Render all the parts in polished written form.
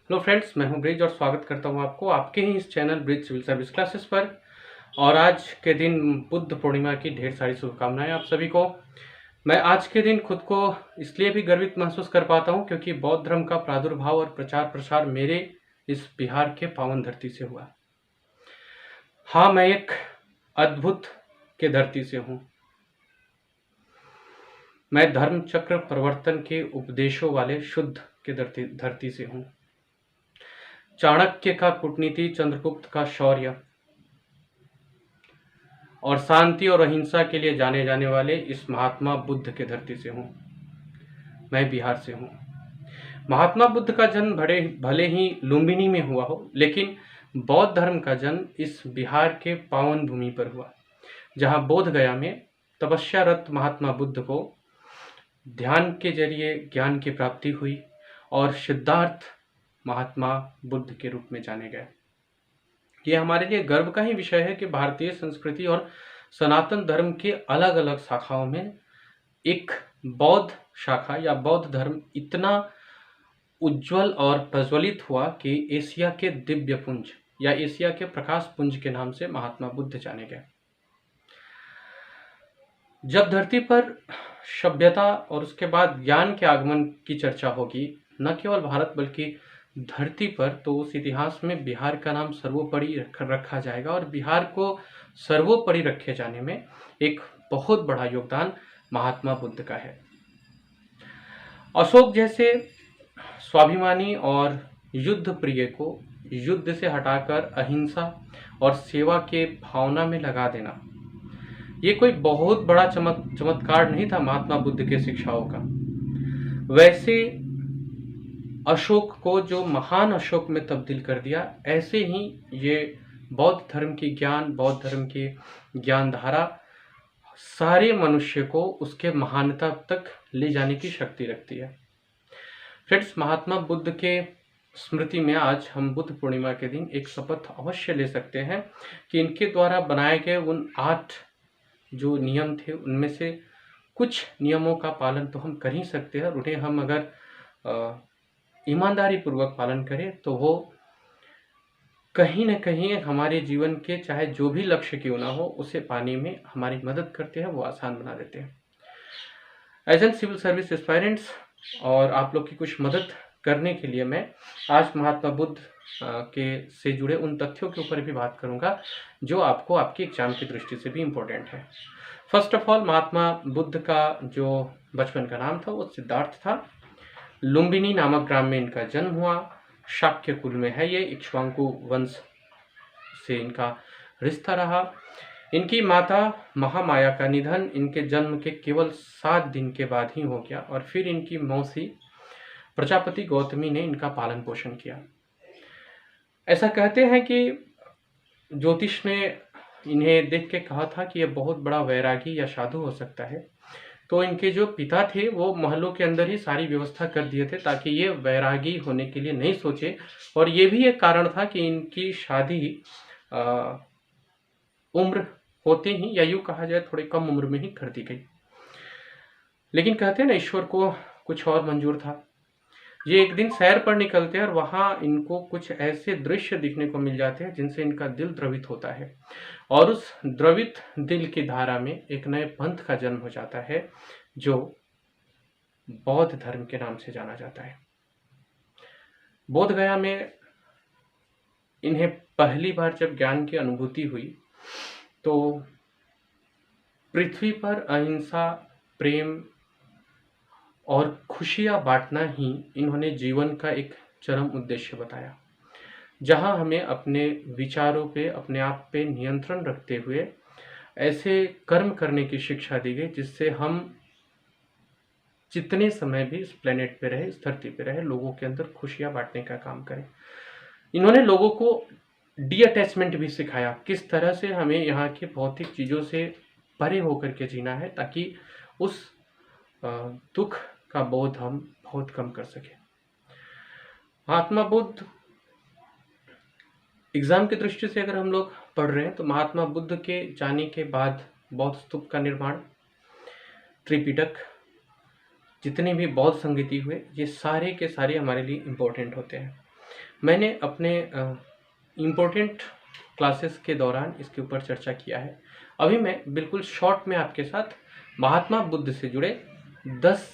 Hello friends, मैं हूं bridge और स्वागत करता हूं आपको आपके ही इस channel Bridge civil service classes पर। और आज के दिन बुद्ध पूर्णिमा की ढेर सारी शुभकामनाएं आप सभी को। मैं आज के दिन खुद को इसलिए भी गर्वित महसूस कर पाता हूं क्योंकि बौद्ध धर्म का प्रादुर्भाव और प्रचार प्रसार मेरे इस बिहार के पावन धरती से हुआ। हाँ, मैं एक अद्भुत के धरती से हूँ। मैं धर्म चक्र परिवर्तन के उपदेशों वाले शुद्ध के धरती से हूँ। चाणक्य का कूटनीति, चंद्रगुप्त का शौर्य और शांति और अहिंसा के लिए जाने जाने वाले इस महात्मा बुद्ध के धरती से हूँ। मैं बिहार से हूँ। महात्मा बुद्ध का जन्म भले ही लुम्बिनी में हुआ हो, लेकिन बौद्ध धर्म का जन्म इस बिहार के पावन भूमि पर हुआ, जहाँ बोध गया में तपस्यारत महात्मा बुद्ध को ध्यान के जरिए ज्ञान की प्राप्ति हुई और सिद्धार्थ महात्मा बुद्ध के रूप में जाने गए। ये हमारे लिए गर्व का ही विषय है कि भारतीय संस्कृति और सनातन धर्म के अलग अलग शाखाओं में एक बौद्ध शाखा या बौद्ध धर्म इतना उज्जवल और प्रज्वलित हुआ कि एशिया के दिव्य पुंज या एशिया के प्रकाश पुंज के नाम से महात्मा बुद्ध जाने गए। जब धरती पर सभ्यता और उसके बाद ज्ञान के आगमन की चर्चा होगी, न केवल भारत बल्कि धरती पर, तो उस इतिहास में बिहार का नाम सर्वोपरि रखा जाएगा और बिहार को सर्वोपरि रखे जाने में एक बहुत बड़ा योगदान महात्मा बुद्ध का है। अशोक जैसे स्वाभिमानी और युद्ध प्रिय को युद्ध से हटाकर अहिंसा और सेवा के भावना में लगा देना, ये कोई बहुत बड़ा चमत्कार नहीं था महात्मा बुद्ध के शिक्षाओं का। वैसे अशोक को जो महान अशोक में तब्दील कर दिया, ऐसे ही ये बौद्ध धर्म की ज्ञान धारा सारे मनुष्य को उसके महानता तक ले जाने की शक्ति रखती है। फ्रेंड्स, महात्मा बुद्ध के स्मृति में आज हम बुद्ध पूर्णिमा के दिन एक शपथ अवश्य ले सकते हैं कि इनके द्वारा बनाए गए उन 8 जो नियम थे, उनमें से कुछ नियमों का पालन तो हम कर ही सकते हैं और उन्हें हम अगर ईमानदारी पूर्वक पालन करें तो वो कहीं न कहीं हमारे जीवन के चाहे जो भी लक्ष्य क्यों ना हो, उसे पाने में हमारी मदद करते हैं, वो आसान बना देते हैं। As an civil service aspirants और आप लोग की कुछ मदद करने के लिए मैं आज महात्मा बुद्ध के से जुड़े उन तथ्यों के ऊपर भी बात करूंगा जो आपको आपके एग्जाम की दृष्टि से भी इम्पोर्टेंट है। First of all, Mahatma Buddha का जो बचपन का नाम था वो सिद्धार्थ था। लुम्बिनी नामक ग्राम में इनका जन्म हुआ। शाक्य कुल में है ये, इक्ष्वाकु वंश से इनका रिश्ता रहा। इनकी माता महामाया का निधन इनके जन्म के केवल 7 दिन के बाद ही हो गया और फिर इनकी मौसी प्रजापति गौतमी ने इनका पालन पोषण किया। ऐसा कहते हैं कि ज्योतिष ने इन्हें देख के कहा था कि यह बहुत बड़ा वैरागी या साधु हो सकता है, तो इनके जो पिता थे वो महलों के अंदर ही सारी व्यवस्था कर दिए थे ताकि ये वैरागी होने के लिए नहीं सोचे। और ये भी एक कारण था कि इनकी शादी उम्र होते ही, या यूँ कहा जाए थोड़ी कम उम्र में ही कर दी गई। लेकिन कहते हैं ना, ईश्वर को कुछ और मंजूर था। ये एक दिन सैर पर निकलते हैं और वहाँ इनको कुछ ऐसे दृश्य दिखने को मिल जाते हैं जिनसे इनका दिल द्रवित होता है और उस द्रवित दिल की धारा में एक नए पंथ का जन्म हो जाता है जो बौद्ध धर्म के नाम से जाना जाता है। बोध गया में इन्हें पहली बार जब ज्ञान की अनुभूति हुई तो पृथ्वी पर अहिंसा, प्रेम और खुशियाँ बांटना ही इन्होंने जीवन का एक चरम उद्देश्य बताया, जहां हमें अपने विचारों पे, अपने आप पे नियंत्रण रखते हुए ऐसे कर्म करने की शिक्षा दी गई जिससे हम जितने समय भी इस प्लेनेट पे रहे, इस धरती पे रहे, लोगों के अंदर खुशियाँ बांटने का काम करें। इन्होंने लोगों को डी अटैचमेंट भी सिखाया, किस तरह से हमें यहाँ के भौतिक चीज़ों से परे होकर के जीना है ताकि उस दुख का बोध हम बहुत कम कर सके। महात्मा बुद्ध एग्जाम की दृष्टि से अगर हम लोग पढ़ रहे हैं तो महात्मा बुद्ध के जाने के बाद बौद्ध स्तूप का निर्माण, त्रिपिटक, जितने भी बौद्ध संगीति हुए, ये सारे के सारे हमारे लिए इम्पोर्टेंट होते हैं। मैंने अपने इम्पोर्टेंट क्लासेस के दौरान इसके ऊपर चर्चा किया है। अभी मैं बिल्कुल शॉर्ट में आपके साथ महात्मा बुद्ध से जुड़े 10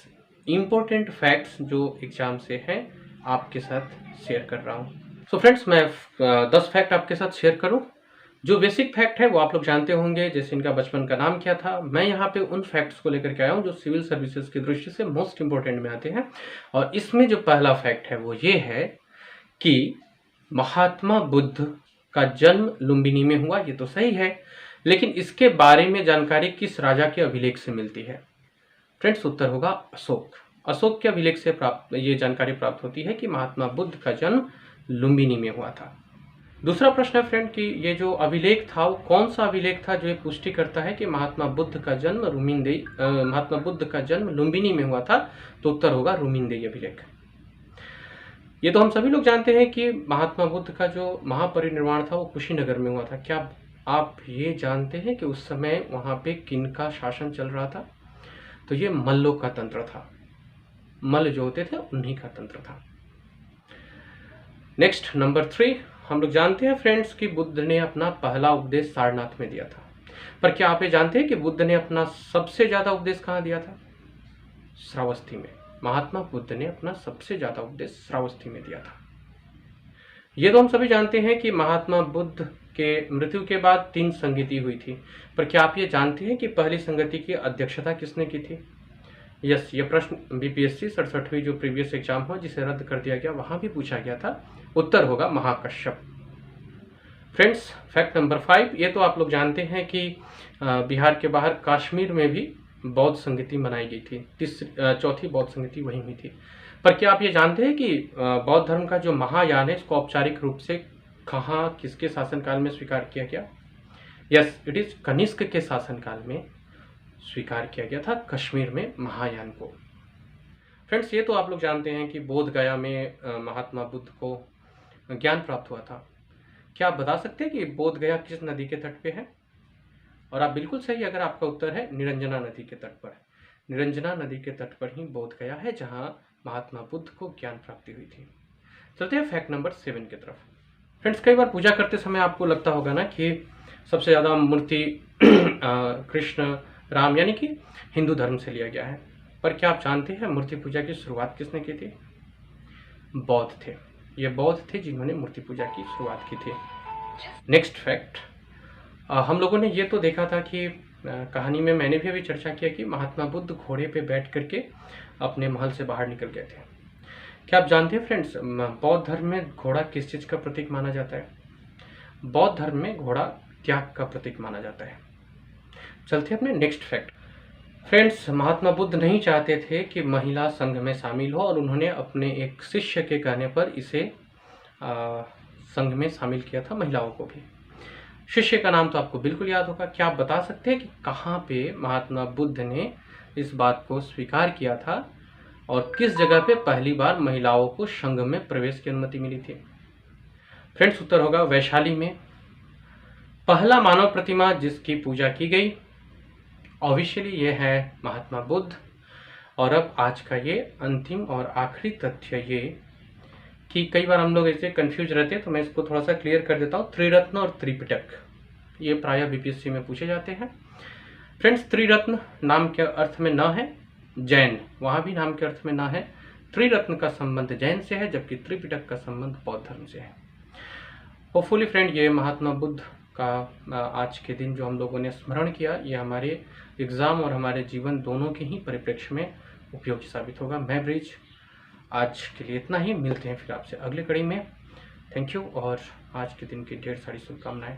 इम्पोर्टेंट फैक्ट्स जो एग्जाम से हैं आपके साथ शेयर कर रहा हूँ। सो फ्रेंड्स, मैं 10 फैक्ट आपके साथ शेयर करूँ। जो बेसिक फैक्ट है वो आप लोग जानते होंगे, जैसे इनका बचपन का नाम क्या था। मैं यहाँ पे उन फैक्ट्स को लेकर के आया हूँ जो सिविल सर्विसेज की दृष्टि से मोस्ट इंपॉर्टेंट में आते हैं। और इसमें जो पहला फैक्ट है वो ये है कि महात्मा बुद्ध का जन्म लुम्बिनी में हुआ। ये तो सही है, लेकिन इसके बारे में जानकारी किस राजा के अभिलेख से मिलती है? फ्रेंड्स, उत्तर होगा अशोक। अशोक के अभिलेख से ये जानकारी प्राप्त होती है कि महात्मा बुद्ध का जन्म लुम्बिनी में हुआ था। दूसरा प्रश्न है फ्रेंड कि ये जो अभिलेख था वो कौन सा अभिलेख था जो ये पुष्टि करता है कि महात्मा बुद्ध का जन्म लुम्बिनी में हुआ था? तो उत्तर होगा रुमिनदेई अभिलेख। ये तो हम सभी लोग जानते हैं कि महात्मा बुद्ध का जो महापरिनिर्वाण था वो कुशीनगर में हुआ था। क्या आप ये जानते हैं कि उस समय वहाँ पे किन का शासन चल रहा था? तो ये मल्लों का तंत्र था। मल्ल जो होते थे उन्हीं का तंत्र था। नेक्स्ट, नंबर 3, हम लोग जानते हैं फ्रेंड्स कि बुद्ध ने अपना पहला उपदेश सारनाथ में दिया था। पर क्या आप ये जानते हैं कि बुद्ध ने अपना सबसे ज्यादा उपदेश कहाँ दिया था? श्रावस्ती में। महात्मा बुद्ध ने अपना सबसे ज्यादा उपदेश श्रावस्ती में दिया था। ये तो हम सभी जानते हैं कि महात्मा बुद्ध के मृत्यु के बाद 3 संगति हुई थी। पर क्या आप ये जानते हैं कि पहली संगति की अध्यक्षता किसने की थी? यस, ये प्रश्न बीपीएससी 67वीं जो प्रीवियस एग्जाम हो जिसे रद्द कर दिया गया वहां भी पूछा गया था। उत्तर होगा महाकश्यप। फ्रेंड्स, फैक्ट नंबर 5, ये तो आप लोग जानते हैं कि बिहार के बाहर कश्मीर में भी बौद्ध संगति बनाई गई थी। चौथी बौद्ध संगति वहीं हुई थी। पर क्या आप ये जानते हैं कि बौद्ध धर्म का जो महायान है इसको औपचारिक रूप से कहाँ, किसके शासनकाल में स्वीकार किया गया? यस, इट इज कनिष्क के शासनकाल में स्वीकार किया गया था कश्मीर में महायान को। फ्रेंड्स, ये तो आप लोग जानते हैं कि बोध गया में महात्मा बुद्ध को ज्ञान प्राप्त हुआ था। क्या आप बता सकते हैं कि बोध गया किस नदी के तट पे है? और आप बिल्कुल सही अगर आपका उत्तर है निरंजना नदी के तट पर। निरंजना नदी के तट पर ही बोध गया है जहां महात्मा बुद्ध को ज्ञान प्राप्ति हुई थी। चलते हैं फैक्ट नंबर 7 की तरफ। फ्रेंड्स, कई बार पूजा करते समय आपको लगता होगा ना कि सबसे ज़्यादा मूर्ति कृष्ण, राम यानी कि हिंदू धर्म से लिया गया है। पर क्या आप जानते हैं मूर्ति पूजा की शुरुआत किसने की थी? बौद्ध थे। ये बौद्ध थे जिन्होंने मूर्ति पूजा की शुरुआत की थी। नेक्स्ट फैक्ट, हम लोगों ने ये तो देखा था कि कहानी में मैंने भी अभी चर्चा किया कि महात्मा बुद्ध घोड़े पे बैठ करके अपने महल से बाहर निकल गए थे। क्या आप जानते हैं फ्रेंड्स, बौद्ध धर्म में घोड़ा किस चीज़ का प्रतीक माना जाता है? बौद्ध धर्म में घोड़ा त्याग का प्रतीक माना जाता है। चलते हैं अपने next fact. Friends, Mahatma Buddha नहीं चाहते थे कि महिला संघ में शामिल हो और उन्होंने अपने एक शिष्य के कहने पर इसे संघ में शामिल किया था, महिलाओं को भी। शिष्य का नाम तो आपको बिल्कुल याद होगा। क्या आप बता सकते हैं कि कहाँ पे महात्मा बुद्ध ने इस बात को स्वीकार किया था और किस जगह पे पहली बार महिलाओं को संघ में प्रवेश की अनुमति मिली थी? फ्रेंड्स, उत्तर होगा वैशाली में। पहला मानव प्रतिमा जिसकी पूजा की गई ऑफिशियली ये है महात्मा बुद्ध। और अब आज का ये अंतिम और आखिरी तथ्य ये कि कई बार हम लोग ऐसे कंफ्यूज रहते हैं, तो मैं इसको थोड़ा सा क्लियर कर देता हूँ। त्रिरत्न और त्रिपिटक ये प्रायः बीपीएससी में पूछे जाते हैं। फ्रेंड्स, त्रिरत्न नाम के अर्थ में न है, जैन वहाँ भी नाम के अर्थ में न है। त्रिरत्न का संबंध जैन से है जबकि त्रिपिटक का संबंध बौद्ध धर्म से है। होपफुली फ्रेंड, ये महात्मा बुद्ध का आज के दिन जो हम लोगों ने स्मरण किया ये हमारे एग्ज़ाम और हमारे जीवन दोनों के ही परिप्रेक्ष्य में उपयोगी साबित होगा। मैं ब्रिज, आज के लिए इतना ही। मिलते हैं फिर आपसे अगली कड़ी में। थैंक यू और आज के दिन की ढेर सारी शुभकामनाएं।